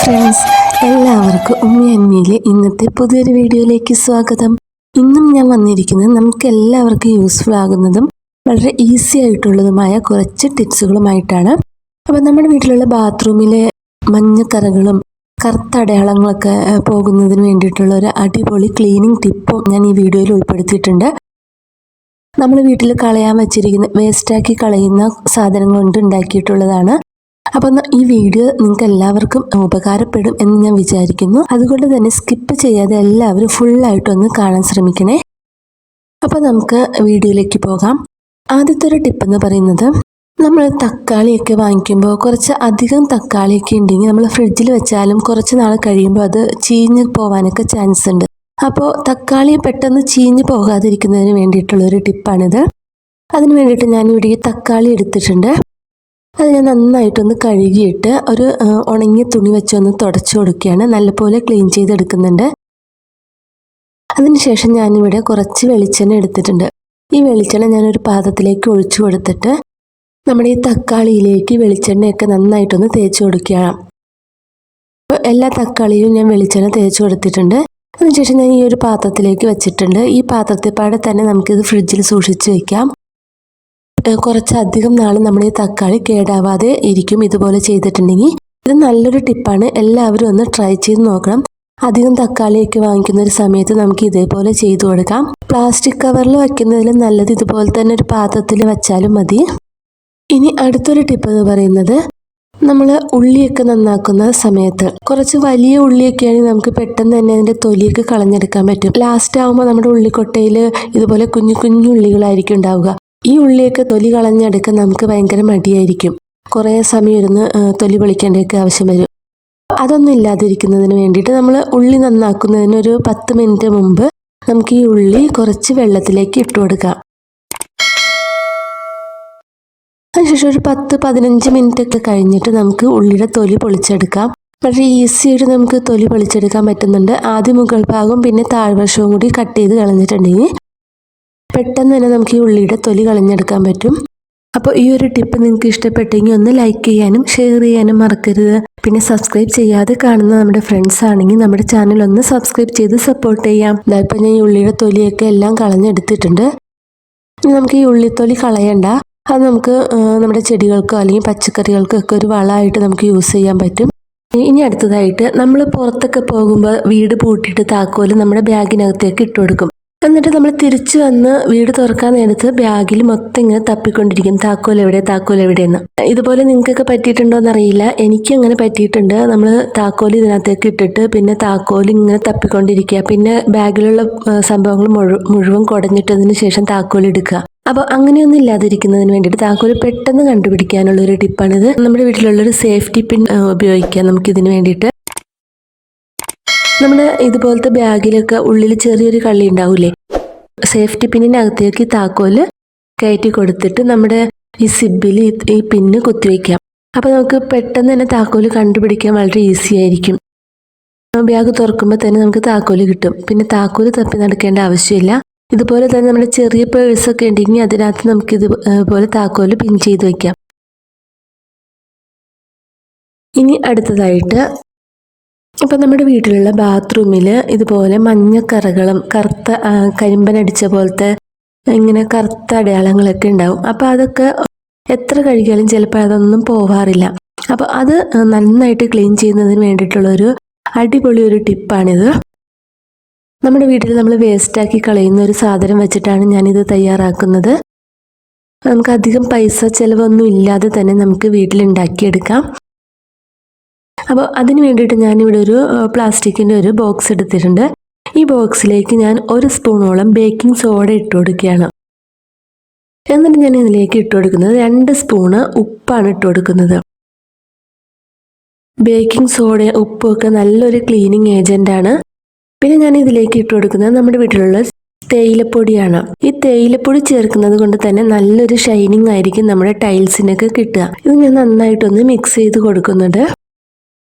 Friends, എല്ലാവർക്കും ഉമ്മി അന്മിയിലെ ഇന്നത്തെ പുതിയൊരു വീഡിയോയിലേക്ക് സ്വാഗതം. ഇന്നും ഞാൻ വന്നിരിക്കുന്നത് നമുക്ക് എല്ലാവർക്കും യൂസ്ഫുൾ ആകുന്നതും വളരെ ഈസി ആയിട്ടുള്ളതുമായ കുറച്ച് ടിപ്സുകളുമായിട്ടാണ്. അപ്പോൾ നമ്മുടെ വീട്ടിലുള്ള ബാത്റൂമിലെ മഞ്ഞക്കറകളും കറുത്ത അടയാളങ്ങളൊക്കെ പോകുന്നതിന് വേണ്ടിയിട്ടുള്ള ഒരു അടിപൊളി ക്ലീനിങ് ടിപ്പും ഞാൻ ഈ വീഡിയോയിൽ ഉൾപ്പെടുത്തിയിട്ടുണ്ട്. നമ്മൾ വീട്ടിൽ കളയാൻ വെച്ചിരിക്കുന്ന വേസ്റ്റാക്കി കളയുന്ന സാധനങ്ങൾ കൊണ്ട് ഉണ്ടാക്കിയിട്ടുള്ളതാണ്. അപ്പം ഈ വീഡിയോ നിങ്ങൾക്ക് എല്ലാവർക്കും ഉപകാരപ്പെടും എന്ന് ഞാൻ വിചാരിക്കുന്നു. അതുകൊണ്ട് തന്നെ സ്കിപ്പ് ചെയ്യാതെ എല്ലാവരും ഫുള്ളായിട്ടൊന്ന് കാണാൻ ശ്രമിക്കണേ. അപ്പോൾ നമുക്ക് വീഡിയോയിലേക്ക് പോകാം. ആദ്യത്തെ ഒരു ടിപ്പ് എന്ന് പറയുന്നത്, നമ്മൾ തക്കാളിയൊക്കെ വാങ്ങിക്കുമ്പോൾ കുറച്ച് അധികം തക്കാളിയൊക്കെ ഉണ്ടെങ്കിൽ നമ്മൾ ഫ്രിഡ്ജിൽ വെച്ചാലും കുറച്ച് നാൾ കഴിയുമ്പോൾ അത് ചീഞ്ഞ് പോകാനൊക്കെ ചാൻസ് ഉണ്ട്. അപ്പോൾ തക്കാളി പെട്ടെന്ന് ചീഞ്ഞ് പോകാതിരിക്കുന്നതിന് വേണ്ടിയിട്ടുള്ളൊരു ടിപ്പാണിത്. അതിന് വേണ്ടിയിട്ട് ഞാനിവിടെ തക്കാളി എടുത്തിട്ടുണ്ട്. അത് ഞാൻ നന്നായിട്ടൊന്ന് കഴുകിയിട്ട് ഒരു ഉണങ്ങിയ തുണി വെച്ചൊന്ന് തുടച്ചു കൊടുക്കുകയാണ്. നല്ലപോലെ ക്ലീൻ ചെയ്തെടുക്കുന്നുണ്ട്. അതിനുശേഷം ഞാനിവിടെ കുറച്ച് വെളിച്ചെണ്ണ എടുത്തിട്ടുണ്ട്. ഈ വെളിച്ചെണ്ണ ഞാനൊരു പാത്രത്തിലേക്ക് ഒഴിച്ചു കൊടുത്തിട്ട് നമ്മുടെ ഈ തക്കാളിയിലേക്ക് വെളിച്ചെണ്ണയൊക്കെ നന്നായിട്ടൊന്ന് തേച്ച് കൊടുക്കുകയാണ്. എല്ലാ തക്കാളിയിലും ഞാൻ വെളിച്ചെണ്ണ തേച്ച് കൊടുത്തിട്ടുണ്ട്. അതിനുശേഷം ഞാൻ ഈ ഒരു പാത്രത്തിലേക്ക് വെച്ചിട്ടുണ്ട്. ഈ പാത്രത്തിൽ പാടെ തന്നെ നമുക്കിത് ഫ്രിഡ്ജിൽ സൂക്ഷിച്ച് വയ്ക്കാം. കുറച്ചധികം നാൾ നമ്മുടെ ഈ തക്കാളി കേടാവാതെ ഇരിക്കും ഇതുപോലെ ചെയ്തിട്ടുണ്ടെങ്കിൽ. ഇത് നല്ലൊരു ടിപ്പാണ്, എല്ലാവരും ഒന്ന് ട്രൈ ചെയ്ത് നോക്കണം. അധികം തക്കാളിയൊക്കെ വാങ്ങിക്കുന്ന ഒരു സമയത്ത് നമുക്ക് ഇതേപോലെ ചെയ്തു കൊടുക്കാം. പ്ലാസ്റ്റിക് കവറിൽ വയ്ക്കുന്നതിലും നല്ലത് ഇതുപോലെ തന്നെ ഒരു പാത്രത്തിൽ വെച്ചാലും മതി. ഇനി അടുത്തൊരു ടിപ്പ് എന്ന് പറയുന്നത്, നമ്മൾ ഉള്ളിയൊക്കെ നന്നാക്കുന്ന സമയത്ത് കുറച്ച് വലിയ ഉള്ളിയൊക്കെയാണെങ്കിൽ നമുക്ക് പെട്ടെന്ന് തന്നെ അതിൻ്റെ തൊലിയൊക്കെ കളഞ്ഞെടുക്കാൻ പറ്റും. ലാസ്റ്റ് ആകുമ്പോൾ നമ്മുടെ ഉള്ളിക്കൊട്ടയിൽ ഇതുപോലെ കുഞ്ഞു കുഞ്ഞു ഉള്ളികളായിരിക്കും ഉണ്ടാവുക. ഈ ഉള്ളിയൊക്കെ തൊലി കളഞ്ഞെടുക്കാൻ നമുക്ക് ഭയങ്കര മടിയായിരിക്കും. കുറേ സമയം ഇരുന്ന് തൊലി പൊളിക്കേണ്ടതൊക്കെ ആവശ്യം വരും. അതൊന്നും ഇല്ലാതിരിക്കുന്നതിന് വേണ്ടിയിട്ട് നമ്മൾ ഉള്ളി നന്നാക്കുന്നതിന് ഒരു 10 മിനിറ്റ് മുമ്പ് നമുക്ക് ഈ ഉള്ളി കുറച്ച് വെള്ളത്തിലേക്ക് ഇട്ട് കൊടുക്കാം. അതിനുശേഷം ഒരു 10-15 മിനിറ്റ് ഒക്കെ കഴിഞ്ഞിട്ട് നമുക്ക് ഉള്ളിയുടെ തൊലി പൊളിച്ചെടുക്കാം. വളരെ ഈസി ആയിട്ട് നമുക്ക് തൊലി പൊളിച്ചെടുക്കാൻ പറ്റുന്നുണ്ട്. ആദ്യം മുകൾ ഭാഗവും പിന്നെ താഴ്വശവും കൂടി കട്ട് ചെയ്ത് കളഞ്ഞിട്ടുണ്ടെങ്കിൽ പെട്ടെന്ന് തന്നെ നമുക്ക് ഈ ഉള്ളിയുടെ തൊലി കളഞ്ഞെടുക്കാൻ പറ്റും. അപ്പോൾ ഈ ഒരു ടിപ്പ് നിങ്ങൾക്ക് ഇഷ്ടപ്പെട്ടെങ്കിൽ ഒന്ന് ലൈക്ക് ചെയ്യാനും ഷെയർ ചെയ്യാനും മറക്കരുത്. പിന്നെ സബ്സ്ക്രൈബ് ചെയ്യാതെ കാണുന്ന നമ്മുടെ ഫ്രണ്ട്സ് ആണെങ്കിൽ നമ്മുടെ ചാനൽ ഒന്ന് സബ്സ്ക്രൈബ് ചെയ്ത് സപ്പോർട്ട് ചെയ്യാം. ഇപ്പം ഞാൻ ഈ ഉള്ളിയുടെ തൊലിയൊക്കെ എല്ലാം കളഞ്ഞെടുത്തിട്ടുണ്ട്. ഇനി നമുക്ക് ഈ ഉള്ളിത്തൊലി കളയണ്ട. അത് നമുക്ക് നമ്മുടെ ചെടികൾക്കോ അല്ലെങ്കിൽ പച്ചക്കറികൾക്കൊക്കെ ഒരു വളമായിട്ട് നമുക്ക് യൂസ് ചെയ്യാൻ പറ്റും. ഇനി അടുത്തതായിട്ട്, നമ്മൾ പുറത്തൊക്കെ പോകുമ്പോൾ വീട് പൂട്ടിയിട്ട് താക്കോല് നമ്മുടെ ബാഗിനകത്തേക്ക് ഇട്ട് കൊടുക്കും. എന്നിട്ട് നമ്മൾ തിരിച്ചു വന്ന് വീട് തുറക്കാൻ നേരത്ത് ബാഗിൽ മൊത്തം ഇങ്ങനെ തപ്പിക്കൊണ്ടിരിക്കും, താക്കോൽ എവിടെയെന്ന്. ഇതുപോലെ നിങ്ങൾക്കൊക്കെ പറ്റിയിട്ടുണ്ടോ എന്നറിയില്ല, എനിക്ക് അങ്ങനെ പറ്റിയിട്ടുണ്ട്. നമ്മൾ താക്കോൽ ഇതിനകത്തേക്ക് ഇട്ടിട്ട് പിന്നെ താക്കോൽ ഇങ്ങനെ തപ്പിക്കൊണ്ടിരിക്കുക. പിന്നെ ബാഗിലുള്ള സംഭവങ്ങൾ മുഴുവൻ കുടഞ്ഞിട്ടതിന് ശേഷം താക്കോൽ എടുക്കുക. അപ്പോൾ അങ്ങനെയൊന്നും ഇല്ലാതിരിക്കുന്നതിന് വേണ്ടിയിട്ട് താക്കോൽ പെട്ടെന്ന് കണ്ടുപിടിക്കാനുള്ളൊരു ടിപ്പാണിത്. നമ്മുടെ വീട്ടിലുള്ളൊരു സേഫ്റ്റി പിൻ ഉപയോഗിക്കാം നമുക്കിതിന് വേണ്ടിയിട്ട്. നമ്മുടെ ഇതുപോലത്തെ ബാഗിലൊക്കെ ഉള്ളിൽ ചെറിയൊരു കള്ളി ഉണ്ടാവില്ലേ, സേഫ്റ്റി പിന്നിനകത്തേക്ക് താക്കോല് കയറ്റി കൊടുത്തിട്ട് നമ്മുടെ ഈ സിബിൽ ഈ പിന്ന് കുത്തിവെക്കാം. അപ്പോൾ നമുക്ക് പെട്ടെന്ന് തന്നെ താക്കോല് കണ്ടുപിടിക്കാൻ വളരെ ഈസി ആയിരിക്കും. ബാഗ് തുറക്കുമ്പോൾ തന്നെ നമുക്ക് താക്കോല് കിട്ടും. പിന്നെ താക്കോല് തപ്പി നടക്കേണ്ട ആവശ്യമില്ല. ഇതുപോലെ തന്നെ നമ്മുടെ ചെറിയ പേഴ്സൊക്കെ ഉണ്ടെങ്കിൽ അതിനകത്ത് നമുക്ക് ഇതുപോലെ താക്കോല് പിൻ ചെയ്ത് വയ്ക്കാം. ഇനി അടുത്തതായിട്ട്, ഇപ്പം നമ്മുടെ വീട്ടിലുള്ള ബാത്റൂമിൽ ഇതുപോലെ മഞ്ഞക്കറകളും കറുത്ത കരിമ്പനടിച്ച പോലത്തെ ഇങ്ങനെ കറുത്ത അടയാളങ്ങളൊക്കെ ഉണ്ടാവും. അപ്പോൾ അതൊക്കെ എത്ര കഴുകിയാലും ചിലപ്പോൾ അതൊന്നും പോവാറില്ല. അപ്പോൾ അത് നന്നായിട്ട് ക്ലീൻ ചെയ്യുന്നതിന് വേണ്ടിയിട്ടുള്ളൊരു അടിപൊളി ഒരു ടിപ്പാണിത്. നമ്മുടെ വീട്ടിൽ നമ്മൾ വേസ്റ്റാക്കി കളയുന്ന ഒരു സാധനം വെച്ചിട്ടാണ് ഞാനിത് തയ്യാറാക്കുന്നത്. നമുക്ക് അധികം പൈസ ചിലവൊന്നും ഇല്ലാതെ തന്നെ നമുക്ക് വീട്ടിലുണ്ടാക്കിയെടുക്കാം. അപ്പോൾ അതിന് വേണ്ടിയിട്ട് ഞാനിവിടെ ഒരു പ്ലാസ്റ്റിക്കിൻ്റെ ഒരു ബോക്സ് എടുത്തിട്ടുണ്ട്. ഈ ബോക്സിലേക്ക് ഞാൻ 1 സ്പൂണോളം ബേക്കിംഗ് സോഡ ഇട്ട് കൊടുക്കുകയാണ്. എന്നിട്ട് ഞാൻ ഇതിലേക്ക് ഇട്ട് കൊടുക്കുന്നത് 2 സ്പൂണ് ഉപ്പാണ് ഇട്ട് കൊടുക്കുന്നത്. ബേക്കിംഗ് സോഡ ഉപ്പൊക്കെ നല്ലൊരു ക്ലീനിങ് ഏജൻ്റാണ്. പിന്നെ ഞാൻ ഇതിലേക്ക് ഇട്ട് കൊടുക്കുന്നത് നമ്മുടെ വീട്ടിലുള്ള തേയിലപ്പൊടിയാണ്. ഈ തേയിലപ്പൊടി ചേർക്കുന്നത് കൊണ്ട് തന്നെ നല്ലൊരു ഷൈനിങ് ആയിരിക്കും നമ്മുടെ ടൈൽസിനൊക്കെ കിട്ടുക. ഇത് ഞാൻ നന്നായിട്ടൊന്ന് മിക്സ് ചെയ്ത് കൊടുക്കുന്നുണ്ട്.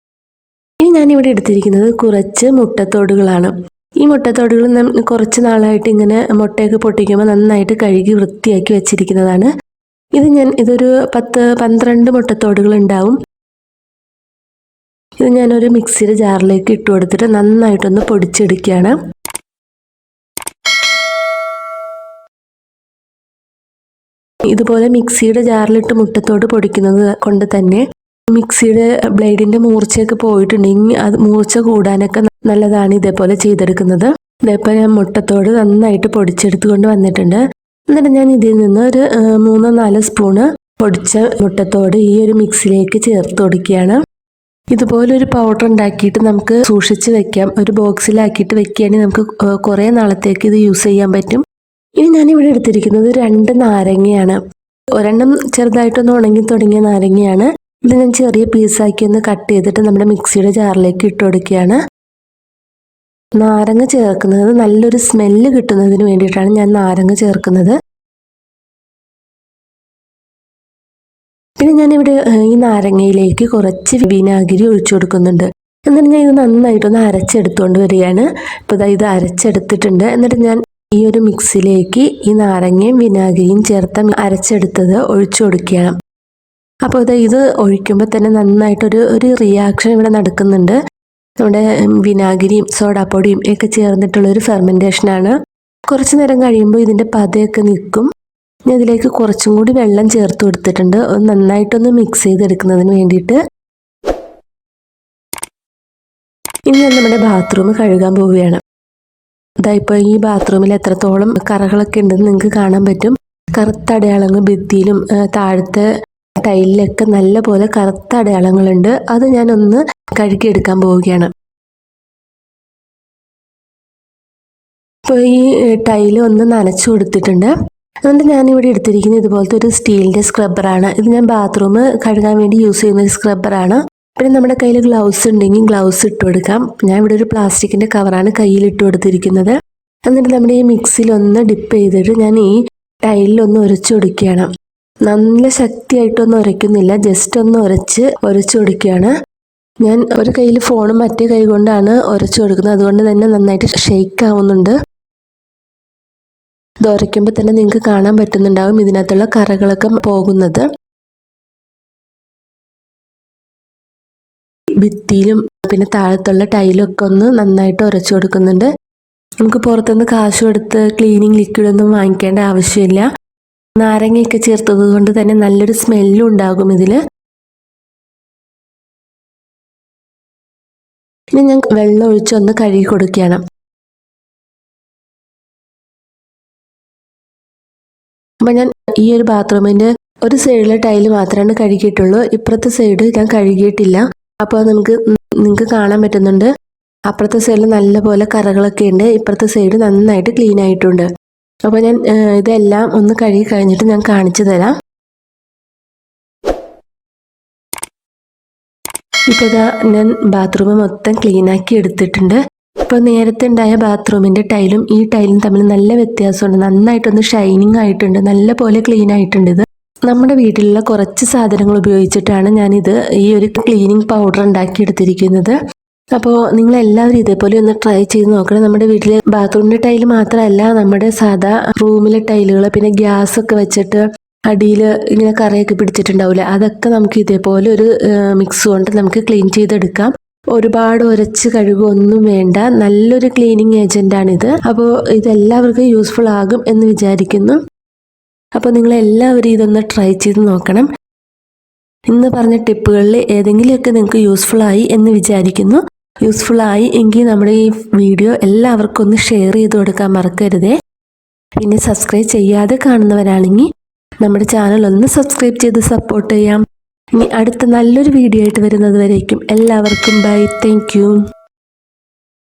ഇനി ഞാനിവിടെ എടുത്തിരിക്കുന്നത് കുറച്ച് മുട്ടത്തോടുകളാണ്. ഈ മുട്ടത്തോടുകൾ കുറച്ച് നാളായിട്ട് ഇങ്ങനെ മുട്ടയൊക്കെ പൊട്ടിക്കുമ്പോൾ നന്നായിട്ട് കഴുകി വൃത്തിയാക്കി വെച്ചിരിക്കുന്നതാണ്. ഇതൊരു 10-12 മുട്ടത്തോടുകൾ ഉണ്ടാവും. ഇത് ഞാനൊരു മിക്സിയുടെ ജാറിലേക്ക് ഇട്ട് കൊടുത്തിട്ട് നന്നായിട്ടൊന്ന് പൊടിച്ചെടുക്കുകയാണ്. ഇതുപോലെ മിക്സിയുടെ ജാറിലിട്ട് മുട്ടത്തോട് പൊടിക്കുന്നത് കൊണ്ട് തന്നെ മിക്സിയുടെ ബ്ലേഡിന്റെ മൂർച്ചയൊക്കെ പോയിട്ടുണ്ടെങ്കിൽ അത് മൂർച്ച കൂടാനൊക്കെ നല്ലതാണ് ഇതേപോലെ ചെയ്തെടുക്കുന്നത്. ഇതേപോലെ ഞാൻ മുട്ടത്തോട് നന്നായിട്ട് പൊടിച്ചെടുത്തുകൊണ്ട് വന്നിട്ടുണ്ട്. എന്നിട്ട് ഞാൻ ഇതിൽ നിന്ന് ഒരു 3-4 സ്പൂണ് പൊടിച്ച മുട്ടത്തോട് ഈ ഒരു മിക്സിയിലേക്ക് ചേർത്ത് കൊടുക്കുകയാണ്. ഇതുപോലൊരു പൗഡർ ഉണ്ടാക്കിയിട്ട് നമുക്ക് സൂക്ഷിച്ച് വെക്കാം. ഒരു ബോക്സിലാക്കിയിട്ട് വെക്കുകയാണെങ്കിൽ നമുക്ക് കുറേ നാളത്തേക്ക് ഇത് യൂസ് ചെയ്യാൻ പറ്റും. ഇനി ഞാനിവിടെ എടുത്തിരിക്കുന്നത് 2 നാരങ്ങയാണ്. ഒരെണ്ണം ചെറുതായിട്ടൊന്ന് ഉണങ്ങി തുടങ്ങിയ നാരങ്ങയാണ്. ഇത് ഞാൻ ചെറിയ പീസാക്കി ഒന്ന് കട്ട് ചെയ്തിട്ട് നമ്മുടെ മിക്സിയുടെ ജാറിലേക്ക് ഇട്ട് കൊടുക്കുകയാണ്. നാരങ്ങ ചേർക്കുന്നത് നല്ലൊരു സ്മെല്ല് കിട്ടുന്നതിന് വേണ്ടിയിട്ടാണ് ഞാൻ നാരങ്ങ ചേർക്കുന്നത്. പിന്നെ ഞാനിവിടെ ഈ നാരങ്ങയിലേക്ക് കുറച്ച് വിനാഗിരി ഒഴിച്ചു കൊടുക്കുന്നുണ്ട്. എന്നിട്ട് ഞാൻ ഇത് നന്നായിട്ടൊന്ന് അരച്ചെടുത്തുകൊണ്ട് വരികയാണ്. ഇപ്പോൾ ഇത് അരച്ചെടുത്തിട്ടുണ്ട്. എന്നിട്ട് ഞാൻ ഈ ഒരു മിക്സിയിലേക്ക് ഈ നാരങ്ങയും വിനാഗിരിയും ചേർത്ത് അരച്ചെടുത്തത് ഒഴിച്ചു കൊടുക്കുകയാണ്. അപ്പോൾ ഇത് ഒഴിക്കുമ്പോൾ തന്നെ നന്നായിട്ടൊരു റിയാക്ഷൻ ഇവിടെ നടക്കുന്നുണ്ട്. നമ്മുടെ വിനാഗിരിയും സോഡാപ്പൊടിയും ഒക്കെ ചേർന്നിട്ടുള്ളൊരു ഫെർമെൻറ്റേഷനാണ്. കുറച്ച് നേരം കഴിയുമ്പോൾ ഇതിൻ്റെ പതയൊക്കെ നിൽക്കും. ഞാൻ ഇതിലേക്ക് കുറച്ചും കൂടി വെള്ളം ചേർത്ത് കൊടുത്തിട്ടുണ്ട്, നന്നായിട്ടൊന്ന് മിക്സ് ചെയ്തെടുക്കുന്നതിന് വേണ്ടിയിട്ട്. ഇനി ഞാൻ നമ്മുടെ ബാത്റൂം കഴുകാൻ പോവുകയാണ്. ഇപ്പോൾ ഈ ബാത്റൂമിൽ എത്രത്തോളം കറകളൊക്കെ ഉണ്ടെന്ന് നിങ്ങൾക്ക് കാണാൻ പറ്റും. കറുത്ത അടയാളങ്ങൾ ഭിത്തിയിലും താഴത്തെ ടൈലിലൊക്കെ നല്ല പോലെ കറുത്ത അടയാളങ്ങളുണ്ട്. അത് ഞാനൊന്ന് കഴുകിയെടുക്കാൻ പോവുകയാണ്. ഇപ്പോൾ ഈ ടൈല് ഒന്ന് നനച്ചു കൊടുത്തിട്ടുണ്ട്. അതുകൊണ്ട് ഞാനിവിടെ എടുത്തിരിക്കുന്നത് ഇതുപോലത്തെ ഒരു സ്റ്റീലിൻ്റെ സ്ക്രബ്ബറാണ്. ഇത് ഞാൻ ബാത്റൂം കഴുകാൻ വേണ്ടി യൂസ് ചെയ്യുന്ന ഒരു സ്ക്രബ്ബറാണ്. പിന്നെ നമ്മുടെ കയ്യിൽ ഗ്ലൗസ് ഉണ്ടെങ്കിൽ ഗ്ലൗസ് ഇട്ട് കൊടുക്കാം. ഞാൻ ഇവിടെ ഒരു പ്ലാസ്റ്റിക്കിൻ്റെ കവറാണ് കയ്യിൽ ഇട്ട് കൊടുത്തിരിക്കുന്നത്. എന്നിട്ട് നമ്മുടെ ഈ മിക്സിയിലൊന്ന് ഡിപ്പ് ചെയ്തിട്ട് ഞാൻ ഈ ടൈലിലൊന്ന് ഉരച്ചു കൊടുക്കുകയാണ്. നല്ല ശക്തിയായിട്ടൊന്നും ഉരയ്ക്കുന്നില്ല, ജസ്റ്റ് ഒന്ന് ഉരച്ച് കൊടുക്കുകയാണ്. ഞാൻ ഒരു കയ്യിൽ ഫോണും മറ്റേ കൈ കൊണ്ടാണ് ഉരച്ചു കൊടുക്കുന്നത്. അതുകൊണ്ട് തന്നെ നന്നായിട്ട് ഷെയ്ക്ക് ആവുന്നുണ്ട്. ഇത് ഉരയ്ക്കുമ്പോൾ തന്നെ നിങ്ങൾക്ക് കാണാൻ പറ്റുന്നുണ്ടാവും ഇതിനകത്തുള്ള കറകളൊക്കെ പോകുന്നത്. ഭിത്തിയിലും പിന്നെ താഴത്തുള്ള ടൈലൊക്കെ ഒന്ന് നന്നായിട്ട് ഉരച്ചു കൊടുക്കുന്നുണ്ട്. നമുക്ക് പുറത്തുനിന്ന് കാശ് കൊടുത്ത് ക്ലീനിങ് ലിക്വിഡൊന്നും വാങ്ങിക്കേണ്ട ആവശ്യമില്ല. നാരങ്ങയൊക്കെ ചേർത്തത് കൊണ്ട് തന്നെ നല്ലൊരു സ്മെല്ലും ഉണ്ടാകും ഇതിൽ. ഇനി ഞാൻ വെള്ളം ഒഴിച്ചൊന്ന് കഴുകി കൊടുക്കുകയാണ്. അപ്പം ഞാൻ ഈ ഒരു ബാത്റൂമിൻ്റെ ഒരു സൈഡിലെ ടൈല് മാത്രമാണ് കഴുകിയിട്ടുള്ളൂ. ഇപ്പുറത്തെ സൈഡ് ഞാൻ കഴുകിയിട്ടില്ല. അപ്പോൾ നിങ്ങൾക്ക് കാണാൻ പറ്റുന്നുണ്ട്, അപ്പുറത്തെ സൈഡിൽ നല്ലപോലെ കറകളൊക്കെ ഉണ്ട്, ഇപ്പുറത്തെ സൈഡ് നന്നായിട്ട് ക്ലീൻ ആയിട്ടുണ്ട്. അപ്പോൾ ഞാൻ ഇതെല്ലാം ഒന്ന് കഴുകി കഴിഞ്ഞിട്ട് ഞാൻ കാണിച്ചു തരാം. ഇപ്പോൾ ഞാൻ ബാത്റൂം മൊത്തം ക്ലീനാക്കി എടുത്തിട്ടുണ്ട്. ഇപ്പോൾ നേരത്തെ ഉണ്ടായ ബാത്റൂമിൻ്റെ ടൈലും ഈ ടൈലും തമ്മിൽ നല്ല വ്യത്യാസമുണ്ട്. നന്നായിട്ടൊന്ന് ഷൈനിങ് ആയിട്ടുണ്ട്, നല്ല പോലെ ക്ലീൻ ആയിട്ടുണ്ട്. ഇത് നമ്മുടെ വീട്ടിലുള്ള കുറച്ച് സാധനങ്ങൾ ഉപയോഗിച്ചിട്ടാണ് ഞാനിത് ഈ ഒരു ക്ലീനിങ് പൗഡർ ഉണ്ടാക്കിയെടുത്തിരിക്കുന്നത്. അപ്പോൾ നിങ്ങളെല്ലാവരും ഇതേപോലെ ഒന്ന് ട്രൈ ചെയ്ത് നോക്കണം. നമ്മുടെ വീട്ടിലെ ബാത്റൂമിൻ്റെ ടൈല് മാത്രമല്ല, നമ്മുടെ സാധാ റൂമിലെ ടൈലുകൾ, പിന്നെ ഗ്യാസ് ഒക്കെ വെച്ചിട്ട് അടിയിൽ ഇങ്ങനെ കറയൊക്കെ പിടിച്ചിട്ടുണ്ടാവില്ലേ, അതൊക്കെ നമുക്ക് ഇതേപോലെ ഒരു മിക്സ് കൊണ്ട് നമുക്ക് ക്ലീൻ ചെയ്തെടുക്കാം. ഒരുപാട് ഉരച്ച് കഴുകുകയൊന്നും വേണ്ട, നല്ലൊരു ക്ലീനിങ് ഏജന്റാണിത്. അപ്പോൾ ഇതെല്ലാവർക്കും യൂസ്ഫുൾ ആകും എന്ന് വിചാരിക്കുന്നു. അപ്പോൾ നിങ്ങളെല്ലാവരും ഇതൊന്ന് ട്രൈ ചെയ്ത് നോക്കണം. ഇന്ന് പറഞ്ഞ ടിപ്പുകളിൽ ഏതെങ്കിലുമൊക്കെ നിങ്ങൾക്ക് യൂസ്ഫുൾ ആയി എന്ന് വിചാരിക്കുന്നു. യൂസ്ഫുൾ ആയി എങ്കിൽ നമ്മുടെ ഈ വീഡിയോ എല്ലാവർക്കും ഒന്ന് ഷെയർ ചെയ്ത് കൊടുക്കാൻ മറക്കരുതേ. പിന്നെ സബ്സ്ക്രൈബ് ചെയ്യാതെ കാണുന്നവരാണെങ്കിൽ നമ്മുടെ ചാനൽ ഒന്ന് സബ്സ്ക്രൈബ് ചെയ്ത് സപ്പോർട്ട് ചെയ്യാം. ഇനി അടുത്ത നല്ലൊരു വീഡിയോ ആയിട്ട് വരുന്നത് വരേക്കും എല്ലാവർക്കും ബൈ. Thank you.